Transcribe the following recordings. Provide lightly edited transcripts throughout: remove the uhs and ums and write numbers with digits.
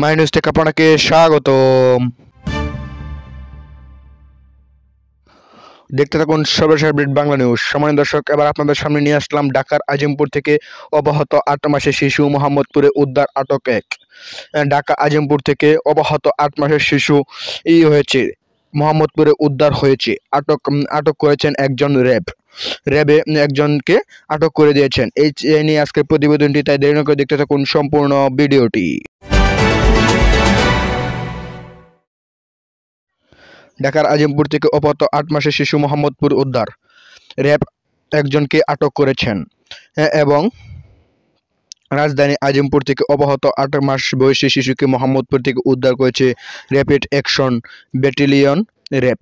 My news থেকে আপনাকে স্বাগতম। দেখতে থাকুন সর্বশেষ আপডেট বাংলা নিউজ। সম্মানিত দর্শক, এবার আপনাদের সামনে নিয়ে আসলাম ঢাকার আজিমপুর থেকে অপহৃত 8 মাসের শিশু মোহাম্মদপুরে উদ্ধার আটক এক। ঢাকা আজিমপুর থেকে অপহৃত 8 মাসের শিশু হয়েছে মোহাম্মদপুরে উদ্ধার হয়েছে। আটক করেছেন একজন র্যাবে একজনকে আটক করে দিয়েছেন। এই নিয়ে আজকের প্রতিবেদনটি, তাই দেরি না করে দেখতে থাকুন সম্পূর্ণ ভিডিওটি। ঢাকার আজিমপুর থেকে অপহৃত 8 মাসের শিশু মোহাম্মদপুর উদ্ধার। র্যাব একজনকে আটক করেছেন এবং রাজধানী আজিমপুর থেকে অপহৃত 8 মাস বয়সী শিশুকে মোহাম্মদপুর থেকে উদ্ধার করেছে র্যাপিড অ্যাকশন ব্যাটালিয়ন র্যাব।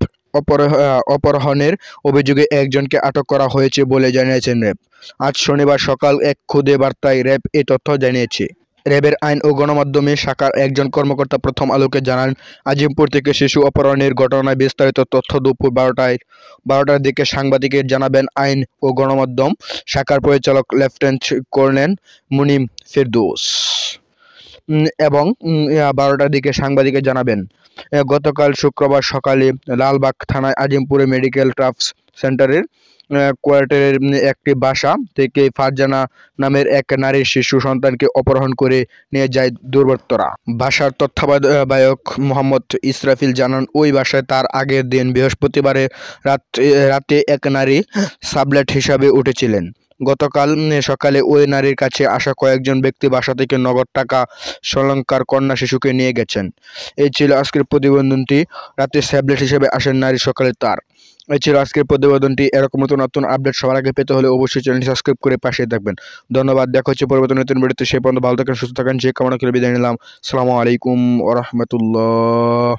অপহরণের অভিযোগে একজনকে আটক করা হয়েছে বলে জানিয়েছেন র্যাব। আজ শনিবার সকাল এক খুদে বার্তায় র্যাব এই তথ্য জানিয়েছে। র্যাবের আইন ও গণমাধ্যমে শাখার একজন কর্মকর্তা প্রথম আলোকে জানান, আজিমপুর থেকে শিশু অপহরণের ঘটনায় বিস্তারিত তথ্য দুপুর 12টার দিকে সাংবাদিকের জানাবেন আইন ও গণমাধ্যম শাখার পরিচালক লেফটেন্যান্ট কর্নেল মুনিম ফেরদৌস এবং 12টার দিকে সাংবাদিকের জানাবেন। গতকাল শুক্রবার সকালে লালবাগ থানায় আজিমপুরে মেডিকেল ট্রাফ সেন্টারের কোয়ার্টারের একটি বাসা থেকে ফারজানা নামের এক নারীর শিশু সন্তানকে অপহরণ করে নিয়ে যায় দুর্বৃত্তরা। বাসার তত্ত্বাবধায়ক মোহাম্মদ ইসরাফিল জানান, ওই বাসায় তার আগের দিন বৃহস্পতিবার রাতে এক নারী সাবলেট হিসাবে উঠেছিলেন। গতকাল সকালে ওই নারীর কাছে আসা কয়েকজন ব্যক্তি বাসা থেকে নগদ টাকা শ্রীলঙ্কার কন্যা শিশুকে নিয়ে গেছেন। এই ছিল আজকের প্রতিবেদনটি। রাতে স্যাবলেট হিসেবে আসেন নারী, সকালে তার। এই ছিল আজকের প্রতিবেদনটি। এরকম নতুন আপডেট সবার আগে পেতে হলে অবশ্যই চ্যানেলটি সাবস্ক্রাইব করে পাশে থাকবেন। ধন্যবাদ। দেখা হচ্ছে পরবর্তী নতুন ভিডিওতে। সেই পর্যন্ত ভালো থাকেন, সুস্থ থাকেন, যে কামনা করে বিদায় নিলাম। আসসালামু আলাইকুম ওয়া রাহমাতুল্লাহ।